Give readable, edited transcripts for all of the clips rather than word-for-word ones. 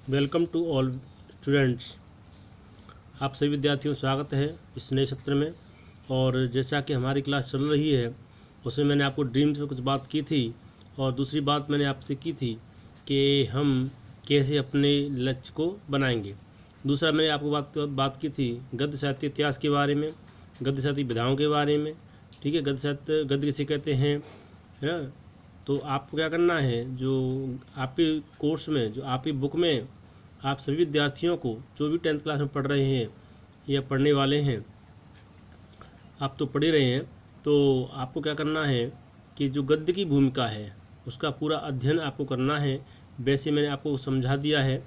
Welcome to all students. आप सभी विद्यार्थियों का स्वागत है इस नए सत्र में। और जैसा कि हमारी क्लास चल रही है उसमें मैंने आपको ड्रीम्स पे कुछ बात की थी और दूसरी बात मैंने आपसे की थी कि हम कैसे अपने लक्ष्य को बनाएंगे। दूसरा मैंने आपको बात की थी गद्य साहित्य इतिहास के बारे में, गद्य साहित्य विधाओं के बारे में। ठीक है, गद्य किसे कहते हैं, है ना। तो आपको क्या करना है, जो आपके कोर्स में, जो आपकी बुक में आप सभी विद्यार्थियों को जो भी 10th क्लास में पढ़ रहे हैं या पढ़ने वाले हैं, आप तो पढ़ ही रहे हैं, तो आपको क्या करना है कि जो गद्य की भूमिका है उसका पूरा अध्ययन आपको करना है। वैसे मैंने आपको समझा दिया है,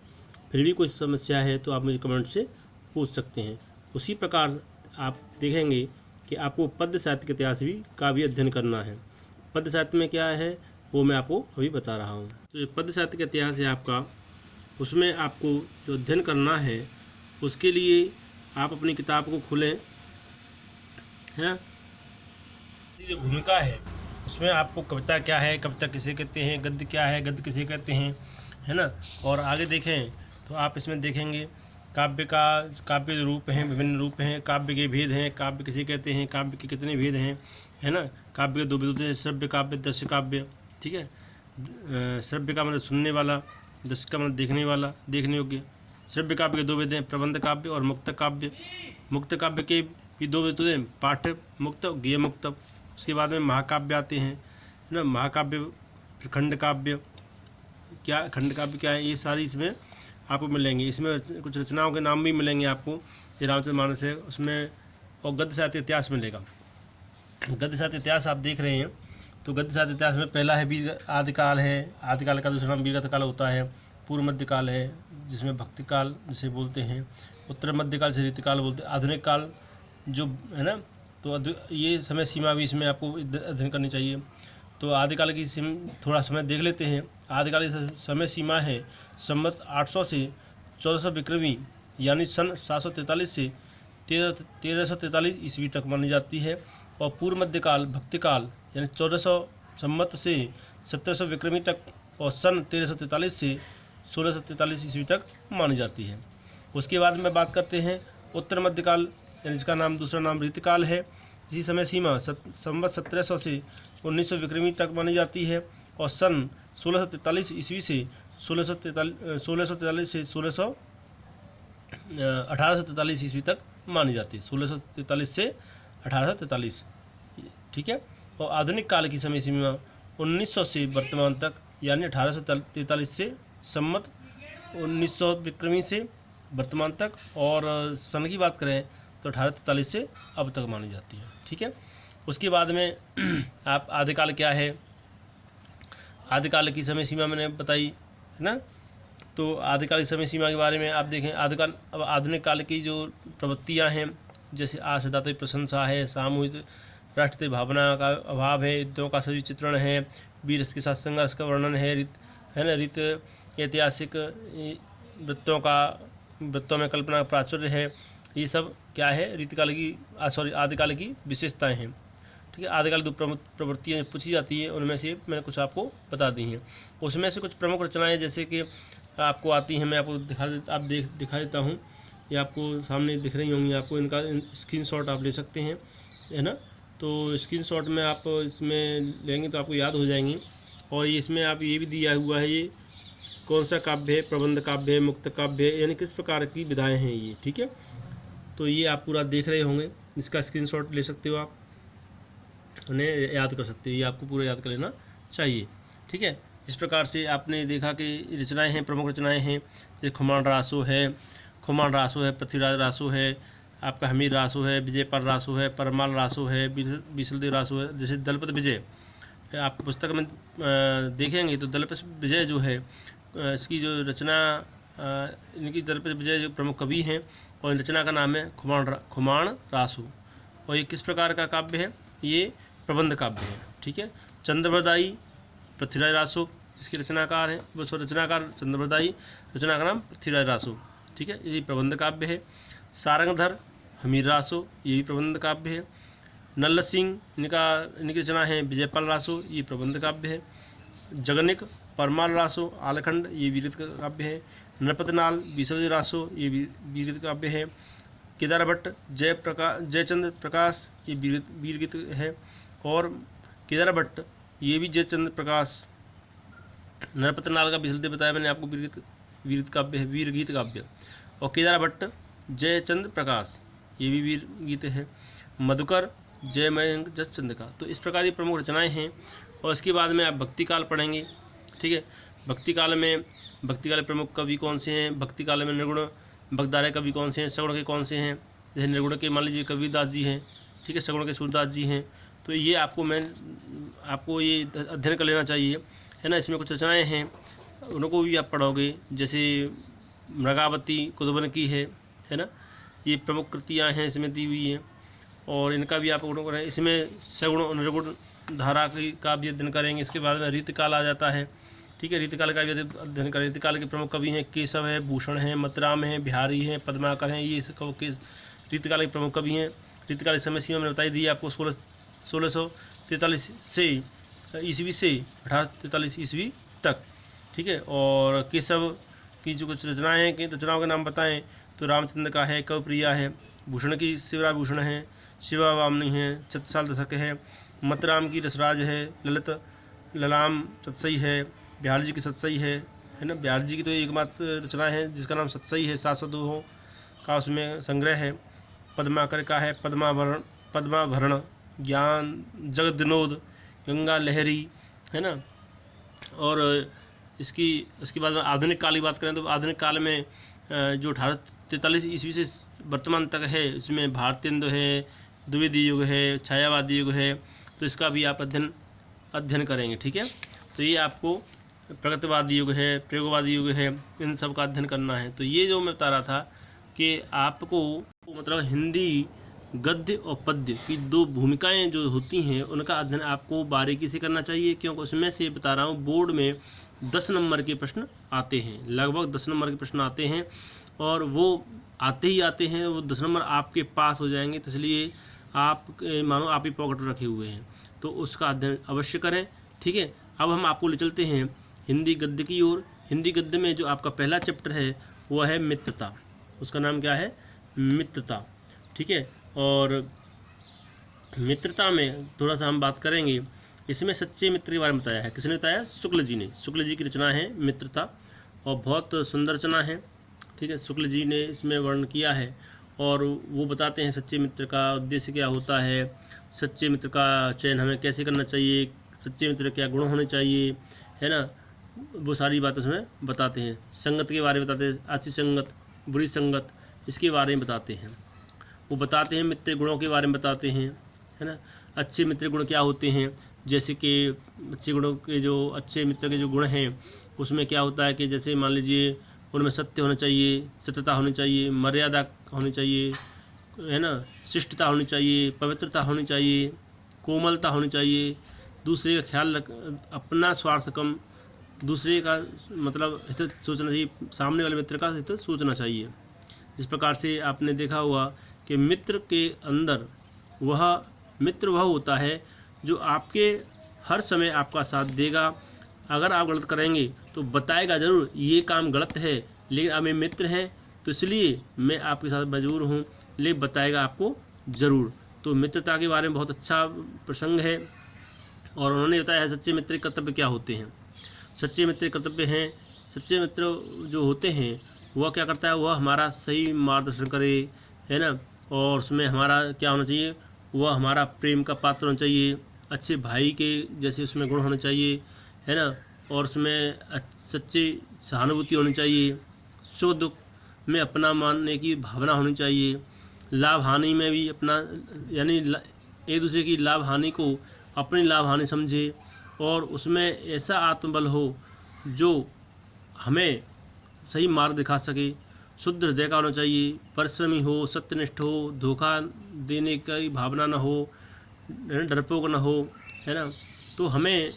फिर भी कोई समस्या है तो आप मुझे कमेंट से पूछ सकते हैं। उसी प्रकार आप देखेंगे कि आपको पद्य साहित्य के इतिहास का भी अध्ययन करना है। पद्य साहित्य में क्या है वो मैं आपको अभी बता रहा हूँ। तो ये पद्य साहित्य का इतिहास है आपका, उसमें आपको जो अध्ययन करना है उसके लिए आप अपनी किताब को खोलें, है ना। जो भूमिका है उसमें आपको कविता क्या है, कविता किसे कहते हैं, गद्य क्या है, गद्य किसे कहते हैं, है ना। और आगे देखें तो आप इसमें देखेंगे काव्य रूप हैं, विभिन्न रूप हैं, काव्य के भेद हैं, काव्य किसे कहते हैं, काव्य के कितने भेद हैं, है ना। काव्य के दो भेद होते हैं, श्रव्य काव्य, दृश्य काव्य। ठीक है, श्रव्य का मतलब सुनने वाला, दृश्य का मतलब देखने वाला, देखने योग्य। श्रव्य काव्य के दो भेद हैं, प्रबंध काव्य और मुक्त काव्य। मुक्त काव्य के भी दो भेद होते हैं, पाठ्य मुक्त और गेय मुक्त। उसके बाद में महाकाव्य आते हैं, है ना। महाकाव्य, फिर खंड काव्य। क्या खंड काव्य क्या है, ये सारी इसमें आपको मिलेंगे। इसमें कुछ रचनाओं के नाम भी मिलेंगे आपको, ये रामचरितमानस है उसमें। और गद्य साहित्य इतिहास मिलेगा। गद्य साहित्य इतिहास आप देख रहे हैं, तो गद्य साहित्य इतिहास में पहला है वीर आदिकाल है। आदिकाल का दूसरा नाम वीरगत काल होता है। पूर्व मध्यकाल है जिसमें भक्ति काल जिसे बोलते हैं। उत्तर मध्यकाल से रीतिकाल बोलते हैं। आधुनिक काल जो है ना, तो ये समय सीमा भी इसमें आपको अध्ययन करनी चाहिए। तो आदिकाल की थोड़ा समय देख लेते हैं। आदिकाल की समय सीमा है संवत 800 से 1400 विक्रमी, यानी सन 743 से 1343 ईस्वी तक मानी जाती है। और पूर्व मध्यकाल भक्तिकाल यानी 1400 संवत से 1700 विक्रमी तक, और सन 1343 से 1643 ईस्वी तक मानी जाती है। उसके बाद में बात करते हैं उत्तर मध्यकाल, यानी इसका नाम दूसरा नाम रीतिकाल है। इसी समय सीमा संवत 1700 से 1900 विक्रमी तक मानी जाती है। और सन 1643 ईस्वी से 1643 से 1843 ईस्वी तक मानी जाती है। 1643 से 1843, ठीक है। और आधुनिक काल की समय सीमा 1900 से वर्तमान तक, यानी 1843 से संवत 1900 विक्रमी से वर्तमान तक। और सन की बात करें तो 1843 से अब तक मानी जाती है, ठीक है। उसके बाद में आप आदिकाल क्या है, आदिकाल की समय सीमा मैंने बताई, है ना। तो आदिकाल की समय सीमा के बारे में आप देखें। अब आधुनिक काल की जो प्रवृत्तियां हैं, जैसे आशदाती प्रशंसा है, सामूहिक राष्ट्रीय भावना का अभाव है, युद्धों का सभी चित्रण है, वीर रस के साथ संघर्ष का वर्णन है ना। ऐतिहासिक वृत्तों में कल्पना का प्राचुर्य है। ये सब क्या है, आदिकाल की विशेषताएं हैं, ठीक है। आदिकाल दो प्रमुख प्रवृत्तियाँ पूछी जाती है, उनमें से मैंने कुछ आपको बता दी हैं। उसमें से कुछ प्रमुख रचनाएं जैसे कि आपको आती हैं, मैं आपको दिखा देता हूँ। ये आपको सामने दिख रही होंगी, आपको इनका स्क्रीनशॉट आप ले सकते हैं, है ना। तो स्क्रीनशॉट में आप इसमें लेंगे तो आपको याद हो जाएंगी। और इसमें आप ये भी दिया हुआ है, ये कौन सा काव्य है, प्रबंध काव्य है, मुक्त काव्य है, यानी किस प्रकार की विधाएँ हैं ये, ठीक है। तो ये आप पूरा देख रहे होंगे, इसका स्क्रीनशॉट ले सकते हो, आप उन्हें याद कर सकते हो। ये आपको पूरा याद कर लेना चाहिए, ठीक है। इस प्रकार से आपने देखा कि रचनाएं हैं, प्रमुख रचनाएं हैं, जैसे खुमान रासो है, पृथ्वीराज रासो है, आपका हमीर रासो है, विजयपाल रासो है, परमाल रासो है, विशलदेव रासो है। जैसे दलपत विजय आप पुस्तक में देखेंगे तो दलपत विजय जो है, इसकी जो रचना, इनकी दलपत विजय जो प्रमुख कवि हैं, और इन रचना का नाम है खुमान रासो। और ये किस प्रकार का काव्य है, ये प्रबंध काव्य है, ठीक है। चंद्रवरदायी पृथ्वीराज रासो इसके रचनाकार हैं, वो रचनाकार चंद्रवरदायी, रचना का नाम पृथ्वीराज रासो, ठीक है। ये प्रबंध काव्य है। सारंगधर हमीर रासो, ये भी प्रबंध काव्य है। नल्ल सिंह इनकी रचना है विजयपाल रासो, ये प्रबंध काव्य है। जगनिक परमाल रासो आलखंड ये वीरगीत काव्य है। नरपतनाल विसर्जि रासो ये वीरगीत काव्य है। केदार भट्ट जयचंद्र प्रकाश ये वीरगीत है। और केदार भट्ट ये भी जयचंद्र प्रकाश, नरपतनाल का विसर्जि बताया मैंने आपको वीरगीत काव्य है, वीरगीत काव्य। और केदार भट्ट जयचंद्र प्रकाश ये भी वीरगीत है। मधुकर जयमयंक जसचंद्र का। तो इस प्रकार की प्रमुख रचनाएं हैं। और इसके बाद में आप भक्ति काल पढ़ेंगे, ठीक है। भक्ति काल में प्रमुख कवि कौन से हैं, भक्ति काल में निर्गुण भक्तधारे कवि कौन से हैं, सगुण के कौन से हैं। जैसे निर्गुण के मान लीजिए कबीरदास जी हैं, ठीक है, सगुण के सूरदास जी हैं। तो ये आपको ये अध्ययन कर लेना चाहिए, है ना। इसमें कुछ रचनाएँ हैं, उनको भी आप पढ़ोगे। जैसे मृगावती कुदबन की है ना। ये प्रमुख कृतियाँ हैं इसमें दी हुई हैं, और इनका भी आप गुण करें। इसमें सगुण और निर्गुण धारा का भी अध्ययन करेंगे। इसके बाद में रीतकाल आ जाता है, ठीक है। रीतकाल का भी अध्ययन करें। रीतकाल के प्रमुख कवि हैं केशव है, भूषण है, मतराम है, बिहारी हैं, पद्माकर हैं। ये रीतकाल के प्रमुख कवि हैं। रीतकाल की समय सीमा मैंने बताई दी आपको 1643 से ईस्वी से 1843 ईस्वी तक, ठीक है। और केशव की जो कुछ रचनाएँ हैं, कि रचनाओं के नाम बताएं तो रामचंद्र का है, कवप्रिया है। भूषण की शिवराभूषण है, शिवा वामनी है, छत्रसाल दशक है। मतराम की रसराज है, ललित ललाम सतसई है। बिहार जी की सतसई है ना। बिहार जी की तो एकमात्र रचना है जिसका नाम सतसई है, 702 का उसमें संग्रह है। पद्माकर का है पद्माभरण, ज्ञान जगत विनोद, गंगा लहरी, है ना। और इसके बाद में आधुनिक काल की बात करें तो आधुनिक काल में जो 1843 ईस्वी से वर्तमान तक है, इसमें भारतेंदु है, द्विवेदी युग है, छायावादी युग है। तो इसका भी आप अध्ययन करेंगे, ठीक है। तो ये आपको प्रगतिवादी युग है, प्रयोगवादी युग है, इन सब का अध्ययन करना है। तो ये जो मैं बता रहा था कि आपको मतलब हिंदी गद्य और पद्य की दो भूमिकाएं जो होती हैं उनका अध्ययन आपको बारीकी से करना चाहिए, क्योंकि उसमें से बता रहा हूँ बोर्ड में 10 नंबर के प्रश्न आते हैं, लगभग 10 नंबर के प्रश्न आते हैं। और वो आते ही आते हैं, वो 10 नंबर आपके पास हो जाएंगे। तो इसलिए आप मानो आप ही पॉकेट में रखे हुए हैं, तो उसका अध्ययन अवश्य करें, ठीक है। अब हम आपको ले चलते हैं हिंदी गद्य की ओर। हिंदी गद्य में जो आपका पहला चैप्टर है वह है मित्रता। उसका नाम क्या है? मित्रता, ठीक है। और मित्रता में थोड़ा सा हम बात करेंगे। इसमें सच्चे मित्र के बारे में बताया है। किसने बताया? शुक्ल जी ने। शुक्ल जी की रचना है मित्रता, और बहुत सुंदर रचना है, ठीक है। शुक्ल जी ने इसमें वर्णन किया है, और वो बताते हैं सच्चे मित्र का उद्देश्य क्या होता है, सच्चे मित्र का चयन हमें कैसे करना चाहिए, सच्चे मित्र क्या गुण होने चाहिए, है ना। वो सारी बातें उसमें बताते हैं। संगत के बारे में बताते हैं, अच्छी संगत, बुरी संगत, इसके बारे में बताते हैं। वो बताते हैं मित्र गुणों के बारे में बताते हैं, है ना। अच्छे मित्र गुण क्या होते हैं, जैसे कि अच्छे गुणों के जो अच्छे मित्र के जो गुण हैं उसमें क्या होता है कि जैसे मान लीजिए उनमें सत्य होना चाहिए, सत्यता होनी चाहिए, मर्यादा होनी चाहिए, है ना, शिष्टता होनी चाहिए, पवित्रता होनी चाहिए, कोमलता होनी चाहिए, दूसरे का ख्याल रख, अपना स्वार्थ कम, दूसरे का मतलब हित सोचना चाहिए, सामने वाले मित्र का हित सोचना चाहिए। जिस प्रकार से आपने देखा हुआ कि मित्र के अंदर मित्र वह होता है जो आपके हर समय आपका साथ देगा। अगर आप गलत करेंगे तो बताएगा ज़रूर ये काम गलत है, लेकिन आप मेरे मित्र हैं तो इसलिए मैं आपके साथ मजबूर हूँ, लेकिन बताएगा आपको ज़रूर। तो मित्रता के बारे में बहुत अच्छा प्रसंग है। और उन्होंने बताया है सच्चे मित्र के कर्तव्य क्या होते हैं। सच्चे मित्र के कर्तव्य हैं, सच्चे मित्र जो होते हैं वह क्या करता है, वह हमारा सही मार्गदर्शन करे, है ना। और उसमें हमारा क्या होना चाहिए, वह हमारा प्रेम का पात्र होना चाहिए, अच्छे भाई के जैसे उसमें गुण होने चाहिए, है ना। और उसमें सच्ची सहानुभूति होनी चाहिए, सुख दुख में अपना मानने की भावना होनी चाहिए, लाभ हानि में भी अपना यानी एक दूसरे की लाभ हानि को अपनी लाभ हानि समझे, और उसमें ऐसा आत्मबल हो जो हमें सही मार्ग दिखा सके, शुद्ध हृदय का होना चाहिए, परिश्रमी हो, सत्यनिष्ठ हो, धोखा देने की भावना न हो, डरपोक न हो, है ना। तो हमें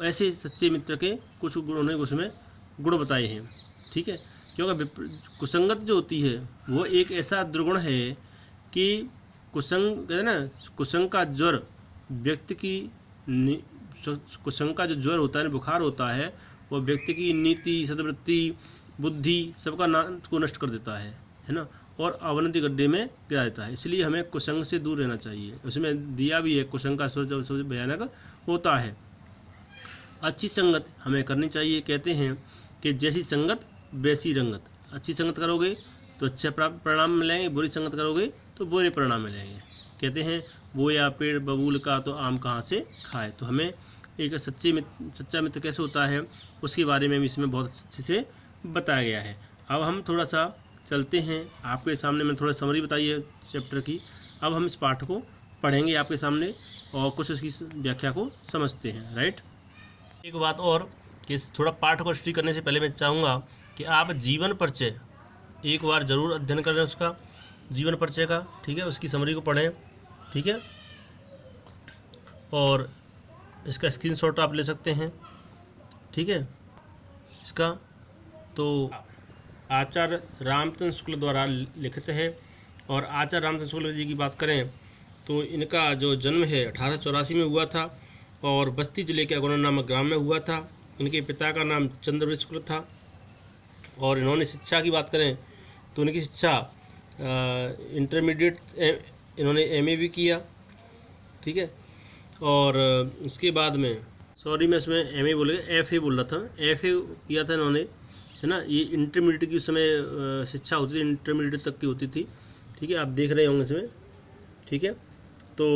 ऐसे सच्चे मित्र के कुछ गुणों उसमें गुण बताए हैं, ठीक है। क्योंकि कुसंगत जो होती है वो एक ऐसा दुर्गुण है कि कुसंग कहते हैं ना, कुसंग का ज्वर व्यक्ति की कुसंग का जो ज्वर होता है, बुखार होता है, वो व्यक्ति की नीति, सद्वृत्ति, बुद्धि सबका को नष्ट कर देता है ना, और अवनति गड्ढे में गिरा देता है। इसलिए हमें कुसंग से दूर रहना चाहिए। उसमें दिया भी है कुसंग का स्वर जब सबसे भयानक होता है। अच्छी संगत हमें करनी चाहिए। कहते हैं कि जैसी संगत वैसी रंगत। अच्छी संगत करोगे तो अच्छे परिणाम मिलेंगे, बुरी संगत करोगे तो बुरे परिणाम मिलेंगे। कहते हैं बोया पेड़ बबूल का तो आम कहाँ से खाए। तो हमें एक सच्चा मित्र कैसे होता है उसके बारे में भी इसमें बहुत अच्छे से बताया गया है। अब हम थोड़ा सा चलते हैं, आपके सामने मैं थोड़ा समरी बताई है चैप्टर की। अब हम इस पाठ को पढ़ेंगे आपके सामने और कुछ उसकी व्याख्या को समझते हैं। राइट। एक बात और कि थोड़ा पाठ को स्टडी करने से पहले मैं चाहूँगा कि आप जीवन परिचय एक बार ज़रूर अध्ययन करें, उसका जीवन परिचय का, ठीक है, उसकी समरी को पढ़ें, ठीक है, और इसका स्क्रीनशॉट आप ले सकते हैं, ठीक है। इसका तो आचार्य रामचंद्र शुक्ल द्वारा लिखित है। और आचार्य रामचंद्र शुक्ल जी की बात करें तो इनका जो जन्म है 1884 में हुआ था और बस्ती जिले के अगौना नामक ग्राम में हुआ था। इनके पिता का नाम चंद्रवृष शुक्ल था। और इन्होंने शिक्षा की बात करें तो इनकी शिक्षा इंटरमीडिएट इन्होंने एमए भी किया, ठीक है। और उसके बाद में सॉरी मैं इसमें एमए बोल गया, एफए बोल रहा था, एफए किया था इन्होंने, है ना। ये इंटरमीडिएट की उस समय शिक्षा होती थी, इंटरमीडिएट तक की होती थी, ठीक है, आप देख रहे होंगे इसमें, ठीक है। तो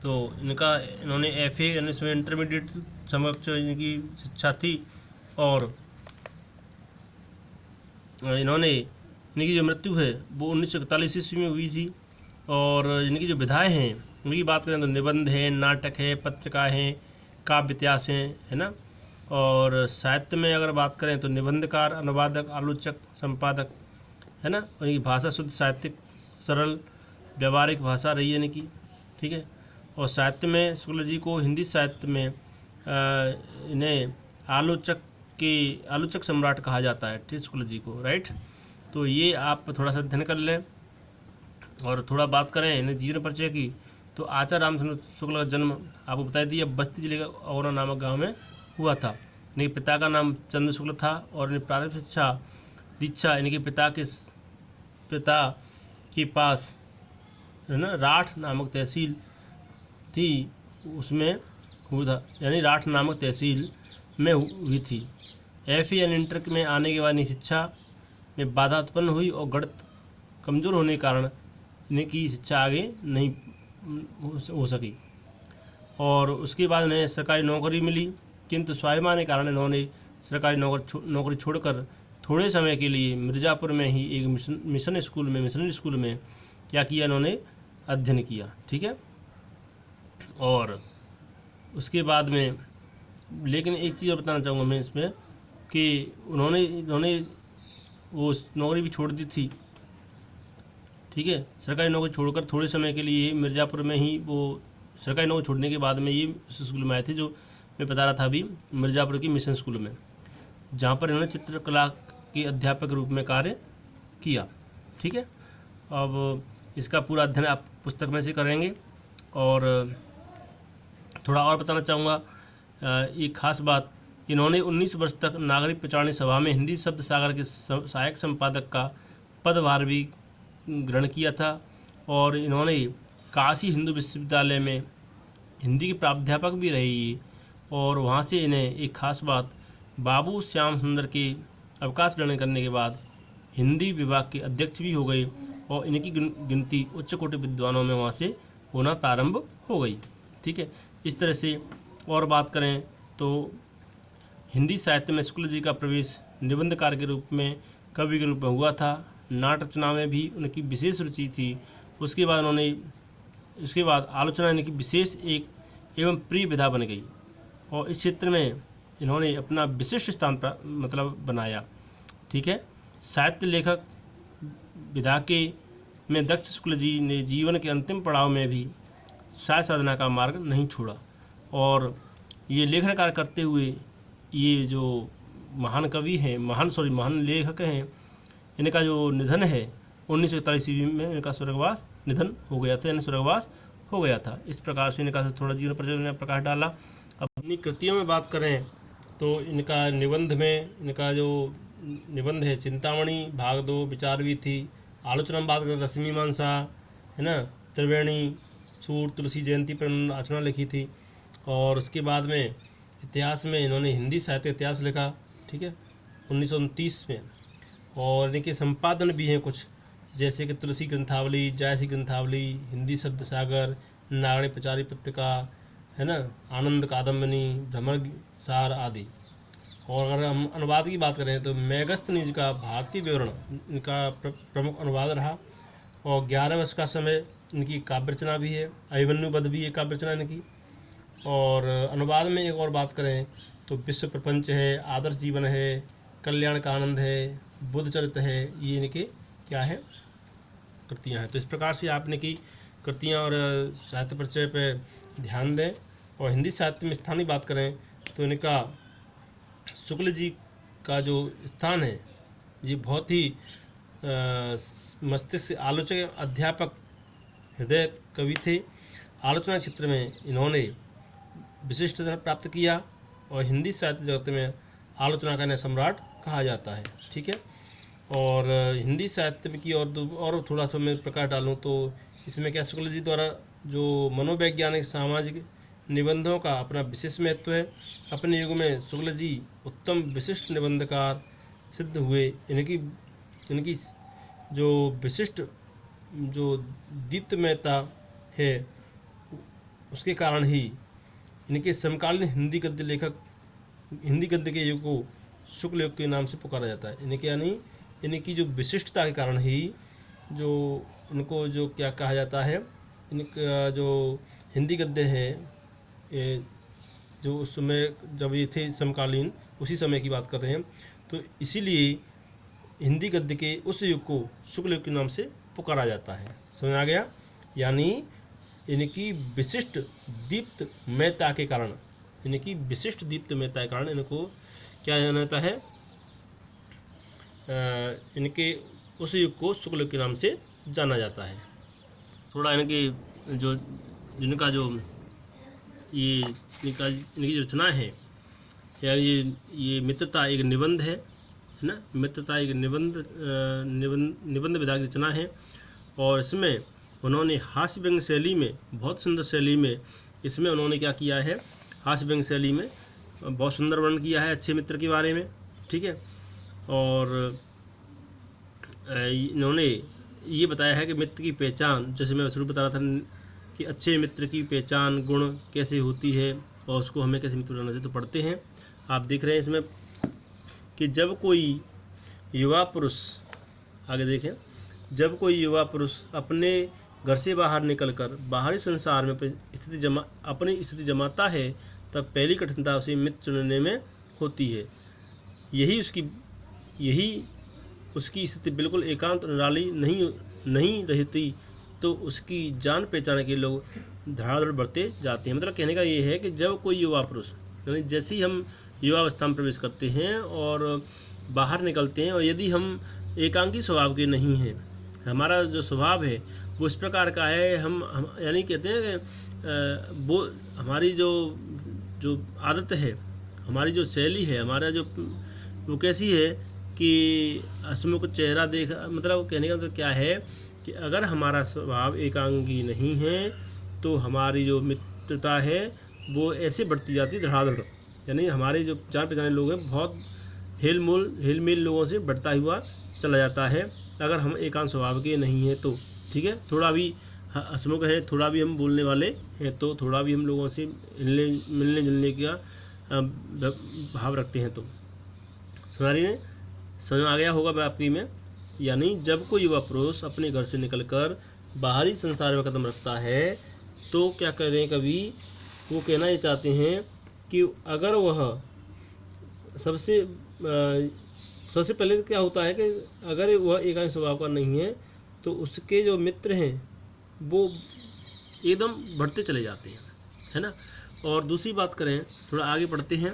इन्होंने एफए यानी इसमें इंटरमीडिएट समक्ष इनकी शिक्षा थी। और इनकी जो मृत्यु है वो 1941 ईस्वी में हुई थी। और इनकी जो विधाएँ हैं उनकी बात करें तो निबंध है, नाटक है, पत्रिका है, काव्य इतिहास है ना। और साहित्य में अगर बात करें तो निबंधकार, अनुवादक, आलोचक, संपादक, है ना। और इनकी भाषा शुद्ध साहित्यिक सरल व्यावहारिक भाषा रही है इनकी, ठीक है। और साहित्य में शुक्ल जी को हिंदी साहित्य में इन्हें आलोचक सम्राट कहा जाता है, ठीक, शुक्ल जी को। राइट। तो ये आप थोड़ा सा अध्ययन कर लें। और थोड़ा बात करें इन्हें जीवन परिचय की तो आचार्य रामचंद्र शुक्ल का जन्म आपको बता दिया, बस्ती जिले का अगौना नामक गाँव में हुआ था। इनके पिता का नाम चंद्र शुक्ल था और इन्हें प्रारंभिक शिक्षा दीक्षा इनके पिता के पास, है ना, राठ नामक तहसील थी, उसमें हुआ था, यानी राठ नामक तहसील में हुई थी। एफ यानी इंटर में आने के बाद इनकी शिक्षा में बाधा उत्पन्न हुई और गणित कमज़ोर होने के कारण इनकी शिक्षा आगे नहीं हो सकी। और उसके बाद उन्हें सरकारी नौकरी मिली, किंतु स्वाभिमान के कारण इन्होंने सरकारी नौकरी छोड़कर थोड़े समय के लिए मिर्ज़ापुर में ही एक मिशनरी स्कूल में क्या किया, इन्होंने अध्ययन किया, ठीक है। और उसके बाद में लेकिन एक चीज़ और बताना चाहूँगा मैं इसमें कि उन्होंने वो नौकरी भी छोड़ दी थी, ठीक है। सरकारी नौकरी छोड़कर थोड़े समय के लिए मिर्ज़ापुर में ही वो सरकारी नौकरी छोड़ने के बाद में ये स्कूल में आए थे, जो मैं बता रहा था अभी, मिर्ज़ापुर की मिशन स्कूल में, जहाँ पर इन्होंने चित्रकला के अध्यापक के रूप में कार्य किया, ठीक है। अब इसका पूरा अध्ययन आप पुस्तक में से करेंगे। और थोड़ा और बताना चाहूँगा एक ख़ास बात, इन्होंने 19 वर्ष तक नागरिक प्रचारणी सभा में हिंदी शब्द सागर के सहायक संपादक का पदभार भी ग्रहण किया था। और इन्होंने काशी हिंदू विश्वविद्यालय में हिंदी के प्राध्यापक भी रही। और वहाँ से इन्हें एक ख़ास बात, बाबू श्याम सुंदर के अवकाश ग्रहण करने के बाद हिंदी विभाग के अध्यक्ष भी हो गए और इनकी गिनती उच्च कोटि विद्वानों में वहाँ से होना प्रारंभ हो गई, ठीक है। इस तरह से और बात करें तो हिंदी साहित्य में शुक्ल जी का प्रवेश निबंधकार के रूप में, कवि के रूप में हुआ था। नाटक रचना में भी उनकी विशेष रुचि थी। उसके बाद आलोचना इनकी विशेष एक एवं प्रिय विधा बन गई और इस क्षेत्र में इन्होंने अपना विशिष्ट स्थान बनाया, ठीक है। साहित्य लेखक विधा के में दक्ष शुक्ल जी ने जीवन के अंतिम पड़ाव में भी साहित्य साधना का मार्ग नहीं छोड़ा। और ये लेखन कार्य करते हुए ये जो महान कवि हैं, महान लेखक हैं, इनका जो निधन है 1941 ईस्वी में इनका स्वर्गवास निधन हो गया था, यानी स्वर्गवास हो गया था। इस प्रकार से इनका थोड़ा जीवन परिचय ने प्रकाश डाला। अब अपनी कृतियों में बात करें तो इनका निबंध में, इनका जो निबंध है चिंतामणि भाग 2, विचारवी थी, आलोचना में बात करें रश्मिमांसा, है ना, त्रिवेणी, सूर, तुलसी जयंती पर रचना लिखी थी। और उसके बाद में इतिहास में इन्होंने हिंदी साहित्य इतिहास लिखा, ठीक है, 1929 में। और इनके संपादन भी हैं कुछ, जैसे कि तुलसी ग्रंथावली, जायसी ग्रंथावली, हिंदी शब्द सागर, नारायणी प्रचारी पत्रिका, है ना, आनंद कादम्बनी, भ्रमर सार आदि। और अगर हम अनुवाद की बात करें तो मेगस्थनीज का भारतीय विवरण इनका प्रमुख अनुवाद रहा। और 11 वर्ष का समय इनकी काव्य रचना भी है, अभिमन्युवध भी है काव्य रचना इनकी। और अनुवाद में एक और बात करें तो विश्व प्रपंच है, आदर्श जीवन है, कल्याण का आनंद है, बुद्ध चरित्र है, ये इनके क्या है, कृतियाँ हैं। तो इस प्रकार से आपने की कृतियाँ और साहित्य परिचय पे ध्यान दें। और हिंदी साहित्य में स्थान की बात करें तो इनका शुक्ल जी का जो स्थान है, ये बहुत ही मस्तिष्क आलोचक, अध्यापक, हृदय कवि थे। आलोचना क्षेत्र में इन्होंने विशिष्ट स्थान प्राप्त किया और हिंदी साहित्य जगत में आलोचना का नया सम्राट कहा जाता है, ठीक है। और हिंदी साहित्य में की और थोड़ा सा मैं प्रकाश डालूँ तो इसमें क्या, शुक्ल जी द्वारा जो मनोवैज्ञानिक सामाजिक निबंधों का अपना विशेष महत्व है। अपने युग में शुक्ल जी उत्तम विशिष्ट निबंधकार सिद्ध हुए। इनकी जो विशिष्ट जो दीप्तमयता है उसके कारण ही इनके समकालीन हिंदी गद्य लेखक, हिंदी गद्य के युग को शुक्ल युग के नाम से पुकारा जाता है। इनके यानी इनकी जो विशिष्टता के कारण ही जो इनको जो क्या कहा जाता है, इनका जो हिंदी गद्य है, जो उस समय जब ये थे समकालीन, उसी समय की बात कर रहे हैं, तो इसीलिए हिंदी गद्य के उस युग को शुक्ल युग के नाम से पुकारा जाता है। समझ आ गया? यानी इनकी विशिष्ट दीप्तमयता के कारण, इनकी विशिष्ट दीप्तमयता के कारण इनको क्या जाना जाता है, इनके उस युग को शुक्ल युग के नाम से जाना जाता है। थोड़ा इनकी जो जिनका जो ये इनकी जो रचना है, यानी ये मित्रता एक निबंध है ना, मित्रता एक निबंध विधा की रचना है। और इसमें उन्होंने हास्य व्यंग शैली में, बहुत सुंदर शैली में, इसमें उन्होंने क्या किया है, हास्य व्यंग शैली में बहुत सुंदर वर्णन किया है अच्छे मित्र के बारे में, ठीक है। और इन्होंने ये बताया है कि मित्र की पहचान, जैसे मैं शुरू बता रहा था कि अच्छे मित्र की पहचान गुण कैसे होती है और उसको हमें कैसे मित्र बनाना चाहिए। तो पढ़ते हैं, आप देख रहे हैं इसमें कि जब कोई युवा पुरुष, आगे देखें, जब कोई युवा पुरुष अपने घर से बाहर निकलकर बाहरी संसार में अपनी स्थिति जमाता है, तब पहली कठिनता उसे मित्र चुनने में होती है। यही उसकी स्थिति बिल्कुल एकांत निराली नहीं रहती तो उसकी जान पहचान के लोग धड़ाधड़ बढ़ते जाते हैं। मतलब कहने का ये है कि जब कोई युवा पुरुष, यानी जैसे ही हम युवावस्था में प्रवेश करते हैं और बाहर निकलते हैं, और यदि हम एकांकी स्वभाव के नहीं हैं, हमारा जो स्वभाव है वो इस प्रकार का है, हम यानी कहते हैं कि वो हमारी जो आदत है, हमारी जो शैली है, हमारा जो वो कैसी है कि हंसमुख चेहरा देख, मतलब कहने का मतलब क्या है कि अगर हमारा स्वभाव एकांगी नहीं है तो हमारी जो मित्रता है वो ऐसे बढ़ती जाती है धड़ाधड़, यानी हमारे जो जान पहचाने लोग हैं बहुत हेल मेल लोगों से बढ़ता हुआ चला जाता है अगर हम एकांत स्वभाव के नहीं हैं तो, ठीक है। थोड़ा भी हंसमुख है, थोड़ा भी हम बोलने वाले हैं, तो थोड़ा भी हम लोगों से मिलने जुलने का भाव रखते हैं, तो समझ आ गया होगा आपकी में। यानी जब कोई युवा पुरुष अपने घर से निकलकर बाहरी संसार में कदम रखता है तो क्या करें, कभी वो कहना ये चाहते हैं कि अगर वह सबसे पहले तो क्या होता है कि अगर वह एकांत स्वभाव का नहीं है तो उसके जो मित्र हैं वो एकदम बढ़ते चले जाते हैं, है ना। और दूसरी बात करें, थोड़ा आगे बढ़ते हैं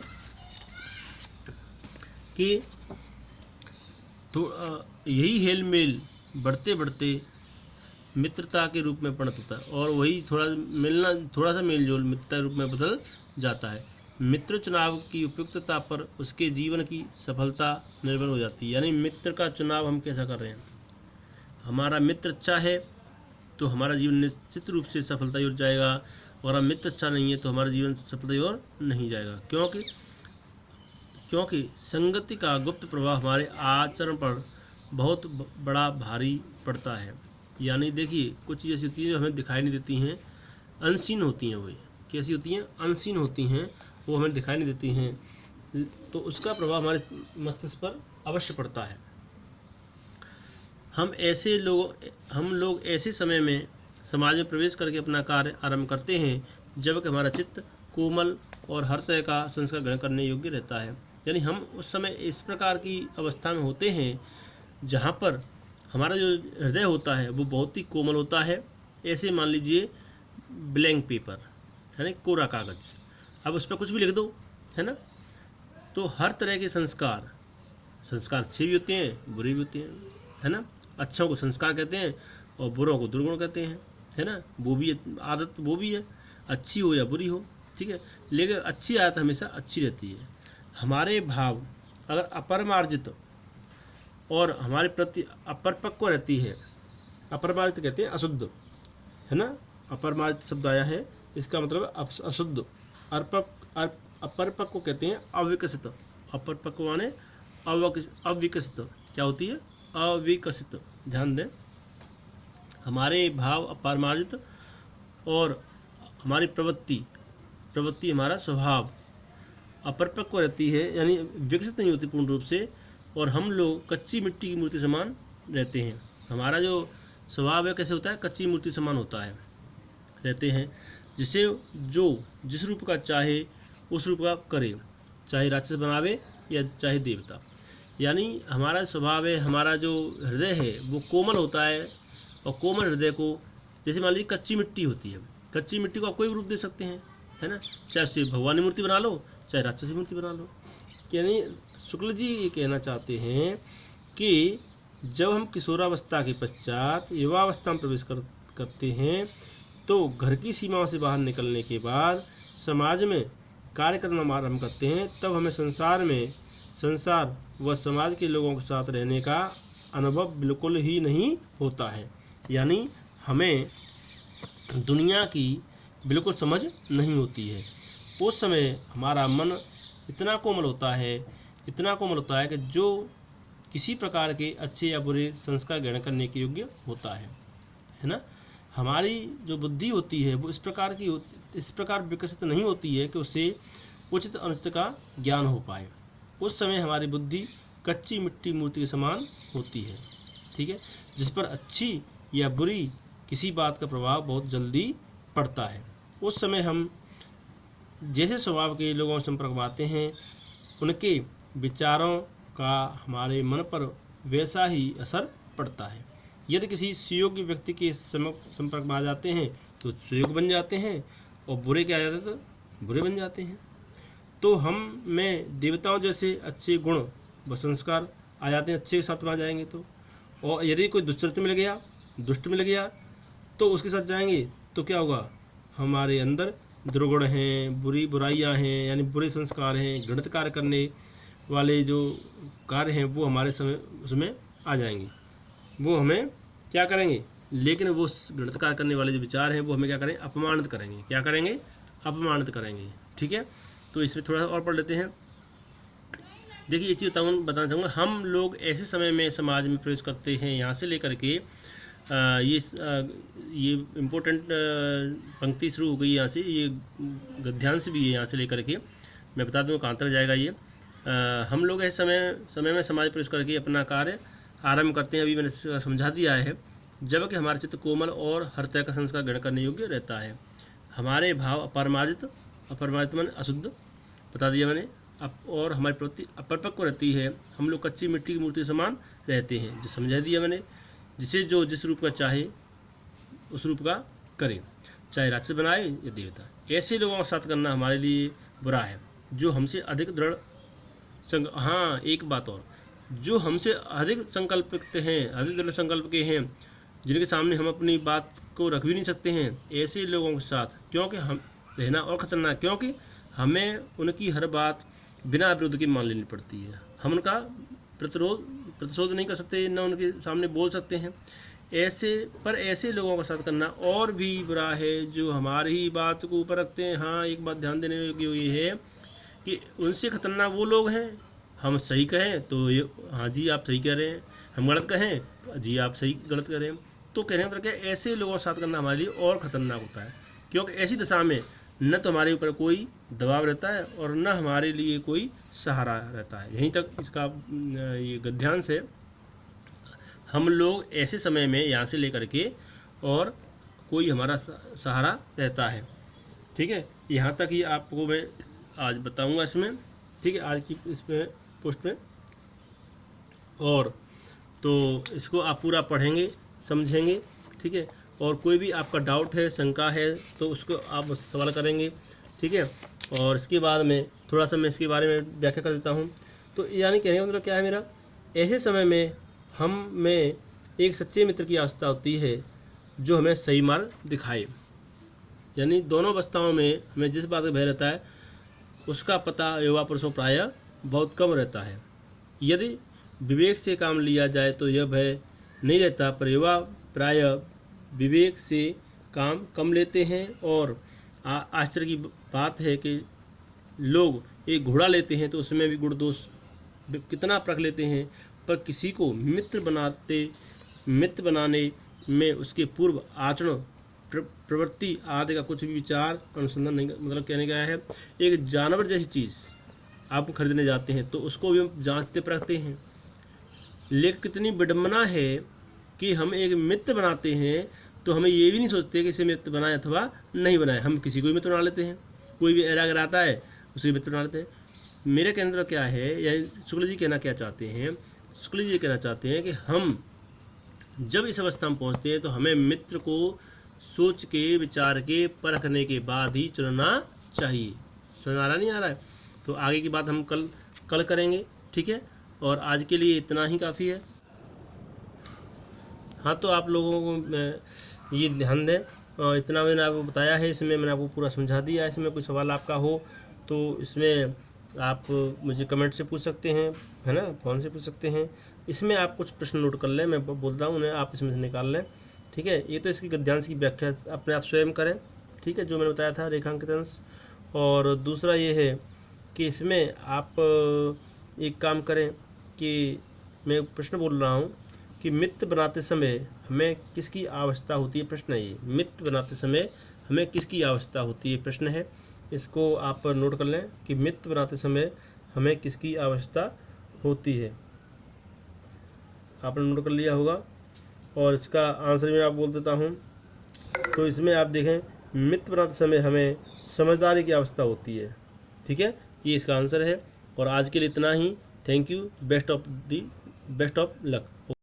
कि तो यही हेल मेल बढ़ते बढ़ते मित्रता के रूप में परिणत होता है और वही थोड़ा सा मेल जोल मित्रता रूप में बदल जाता है। मित्र चुनाव की उपयुक्तता पर उसके जीवन की सफलता निर्भर हो जाती है। यानी मित्र का चुनाव हम कैसा कर रहे हैं। हमारा मित्र अच्छा है तो हमारा जीवन निश्चित रूप से सफलता की ओर जाएगा, और अगर मित्र अच्छा नहीं है तो हमारा जीवन सफलता की ओर नहीं जाएगा। क्योंकि संगति का गुप्त प्रभाव हमारे आचरण पर बहुत बड़ा भारी पड़ता है। यानी देखिए, कुछ चीज़ ऐसी होती है जो हमें दिखाई नहीं देती हैं, अनसीन होती हैं। वो कैसी होती हैं? अनसीन होती हैं, वो हमें दिखाई नहीं देती हैं, तो उसका प्रभाव हमारे मस्तिष्क पर अवश्य पड़ता है। हम लोग ऐसे समय में समाज में प्रवेश करके अपना कार्य आरंभ करते हैं जबकि हमारा चित्त कोमल और हर तरह का संस्कार ग्रहण करने योग्य रहता है। यानी हम उस समय इस प्रकार की अवस्था में होते हैं जहाँ पर हमारा जो हृदय होता है वो बहुत ही कोमल होता है। ऐसे मान लीजिए ब्लैंक पेपर, है ना, कोरा कागज, अब उस पर कुछ भी लिख दो, है ना, तो हर तरह के संस्कार अच्छे भी होते हैं, बुरे भी होते हैं, है ना। अच्छों को संस्कार कहते हैं और बुरों को दुर्गुण कहते हैं, है ना। वो भी आदत वो भी है, अच्छी हो या बुरी हो, ठीक है, लेकिन अच्छी आदत हमेशा अच्छी रहती है। हमारे भाव अगर अपरमार्जित और हमारे प्रति अपरिपक्व रहती है, अपरमार्जित कहते हैं अशुद्ध, है ना, अपरमार्जित शब्द आया है, इसका मतलब अशुद्ध। अपरिपक्व कहते हैं अविकसित, अपरिपक्व माने अविकसित, क्या होती है? अविकसित। ध्यान दें, हमारे भाव अपरमार्जित और हमारी प्रवृत्ति हमारा स्वभाव अपरिपक्व रहती है, यानी विकसित नहीं होती पूर्ण रूप से, और हम लोग कच्ची मिट्टी की मूर्ति समान रहते हैं। हमारा जो स्वभाव है कैसे होता है? कच्ची मूर्ति समान होता है, रहते हैं, जिसे जो जिस रूप का चाहे उस रूप का करे, चाहे राक्षस बनावे या चाहे देवता। यानी हमारा स्वभाव है, हमारा जो हृदय है वो कोमल होता है, और कोमल हृदय को, जैसे मान लीजिए कच्ची मिट्टी होती है, कच्ची मिट्टी को आप कोई भी रूप दे सकते हैं, है ना, चाहे उससे भगवान की मूर्ति बना लो, चाहे राक्षसी मूर्ति बना लो। यानी शुक्ल जी ये कहना चाहते हैं कि जब हम किशोरावस्था के पश्चात युवावस्था में प्रवेश करते हैं तो घर की सीमाओं से बाहर निकलने के बाद समाज में कार्य करना आरंभ करते हैं, तब हमें संसार व समाज के लोगों के साथ रहने का अनुभव बिल्कुल ही नहीं होता है। यानी हमें दुनिया की बिल्कुल समझ नहीं होती है। उस समय हमारा मन इतना कोमल होता है कि जो किसी प्रकार के अच्छे या बुरे संस्कार ग्रहण करने के योग्य होता है ना। हमारी जो बुद्धि होती है वो इस प्रकार विकसित नहीं होती है कि उसे उचित अनुचित का ज्ञान हो पाए। उस समय हमारी बुद्धि कच्ची मिट्टी मूर्ति के समान होती है, ठीक है, जिस पर अच्छी या बुरी किसी बात का प्रभाव बहुत जल्दी पड़ता है। उस समय हम जैसे स्वभाव के लोगों से संपर्क आते हैं, उनके विचारों का हमारे मन पर वैसा ही असर पड़ता है। यदि किसी सुयोग्य व्यक्ति के संपर्क में आ जाते हैं तो सुयोग बन जाते हैं, और बुरे के आ जाते हैं तो बुरे बन जाते हैं। तो हम में देवताओं जैसे अच्छे गुण व संस्कार आ जाते हैं, अच्छे के साथ में आ जाएंगे तो। और यदि कोई दुष्चरित्र मिल गया, दुष्ट मिल गया, तो उसके साथ जाएंगे तो क्या होगा? हमारे अंदर दुर्गुण हैं, बुराइयाँ हैं, यानी बुरे संस्कार हैं, घृणित कार्य करने वाले जो कार्य हैं वो हमारे उसमें आ जाएंगे। वो हमें क्या करेंगे? लेकिन वो घृणित कार्य करने वाले जो विचार हैं वो हमें क्या करेंगे? अपमानित करेंगे। क्या करेंगे? अपमानित करेंगे, ठीक है। तो इसमें थोड़ा सा और पढ़ लेते हैं। देखिए, ये चीज़ बताना चाहूँगा। हम लोग ऐसे समय में समाज में प्रवेश करते हैं, यहाँ से लेकर के ये इम्पोर्टेंट पंक्ति शुरू हो गई यहाँ से, ये गद्यांश भी है यहाँ से लेकर के, मैं बता दूँ कहाँ तक जाएगा ये। हम लोग ऐसे समय में समाज प्रवेश करके अपना कार्य आरंभ करते हैं। अभी मैंने समझा दिया है, जबकि हमारा चित्त कोमल और हर तरह का संस्कार ग्रहण करने योग्य रहता है। हमारे भाव अपरमार्जित मन अशुद्ध बता दिया मैंने, और हमारी प्रवृत्ति अपरिपक्व रहती है। हम लोग कच्ची मिट्टी की मूर्ति समान रहते हैं, जो समझा दिया मैंने। जिसे जो जिस रूप का चाहे उस रूप का करें, चाहे राक्षस बनाए या देवता। ऐसे लोगों का साथ करना हमारे लिए बुरा है, जो हमसे अधिक हाँ, एक बात और, जो हमसे अधिक संकल्पित हैं, अधिक दृढ़ संकल्प के हैं, जिनके सामने हम अपनी बात को रख भी नहीं सकते हैं, ऐसे लोगों के साथ क्योंकि हम रहना और ख़तरनाक, क्योंकि हमें उनकी हर बात बिना विरोध के मान लेनी पड़ती है। हम उनका प्रतिशोध नहीं कर सकते, न उनके सामने बोल सकते हैं। ऐसे लोगों के साथ करना और भी बुरा है, जो हमारी ही बात को ऊपर रखते हैं। हाँ, एक बात ध्यान देने योग्य ये है कि उनसे खतरनाक वो लोग हैं, हम सही कहें तो ये हाँ जी आप सही कह रहे हैं, हम गलत कहें तो जी आप सही गलत कह रहे हैं। तो कहने का मतलब क्या, ऐसे लोगों के साथ करना हमारे लिए और ख़तरनाक होता है, क्योंकि ऐसी दशा में न तो हमारे ऊपर कोई दबाव रहता है और न हमारे लिए कोई सहारा रहता है। यहीं तक इसका ये गद्यांश है। हम लोग ऐसे समय में यहाँ से लेकर के और कोई हमारा सहारा रहता है। ठीक है, यहाँ तक ही आपको मैं आज बताऊंगा इसमें। ठीक है, आज की इसमें पोस्ट में, और तो इसको आप पूरा पढ़ेंगे, समझेंगे। ठीक है, और कोई भी आपका डाउट है, शंका है, तो उसको आप मुझसे सवाल करेंगे। ठीक है, और इसके बाद में थोड़ा सा मैं इसके बारे में व्याख्या कर देता हूँ। तो यानी कहने का मतलब क्या है मेरा, ऐसे समय में हम में एक सच्चे मित्र की आवश्यकता होती है जो हमें सही मार्ग दिखाए। यानी दोनों अवस्थाओं में हमें जिस बात का भय रहता है उसका पता युवा पुरुषों प्रायः बहुत कम रहता है। यदि विवेक से काम लिया जाए तो यह भय नहीं रहता, पर युवा प्रायः विवेक से काम कम लेते हैं। और आश्चर्य की बात है कि लोग एक घोड़ा लेते हैं तो उसमें भी गुण दोष कितना परख लेते हैं, पर किसी को मित्र बनाने में उसके पूर्व आचरण, प्रवृत्ति आदि का कुछ भी विचार अनुसंधान नहीं। मतलब कहने का है, एक जानवर जैसी चीज़ आप खरीदने जाते हैं तो उसको भी हम जांचते परखते हैं। लेकिन कितनी विडम्बना है कि हम एक मित्र बनाते हैं तो हमें ये भी नहीं सोचते कि इसे मित्र बनाए अथवा नहीं बनाए, हम किसी को भी मित्र बना लेते हैं। कोई भी एरागर आता है उसे मित्र बना लेते हैं। मेरे कहने का क्या है, या शुक्ल जी कहना क्या चाहते हैं, शुक्ल जी कहना चाहते हैं कि हम जब इस अवस्था में पहुंचते हैं तो हमें मित्र को सोच के, विचार के, परखने के बाद ही चुनना चाहिए। समझ आ रहा नहीं आ रहा है? तो आगे की बात हम कल करेंगे। ठीक है, और आज के लिए इतना ही काफ़ी है। हाँ, तो आप लोगों को ये ध्यान दें, इतना मैंने आपको बताया है, इसमें मैंने आपको पूरा समझा दिया है। इसमें कोई सवाल आपका हो तो इसमें आप मुझे कमेंट से पूछ सकते हैं, है ना, फ़ोन से पूछ सकते हैं। इसमें आप कुछ प्रश्न नोट कर लें, मैं बोलता हूँ उन्हें आप इसमें से निकाल लें। ठीक है, ये तो इसकी गद्यांश की व्याख्या अपने आप स्वयं करें। ठीक है, जो मैंने बताया था रेखांकित अंश। और दूसरा ये है कि इसमें आप एक काम करें कि मैं प्रश्न बोल रहा हूँ कि मित्र बनाते समय हमें किसकी आवश्यकता होती है, प्रश्न है ये। मित्र बनाते समय हमें किसकी आवश्यकता होती है, प्रश्न है। इसको आप नोट कर लें कि मित्र बनाते समय हमें किसकी आवश्यकता होती है। आपने नोट कर लिया होगा, और इसका आंसर मैं आप बोल देता हूँ। तो इसमें आप देखें, मित्र बनाते समय हमें समझदारी की आवश्यकता होती है। ठीक है, ये इसका आंसर है। और आज के लिए इतना ही। Thank you, best of luck.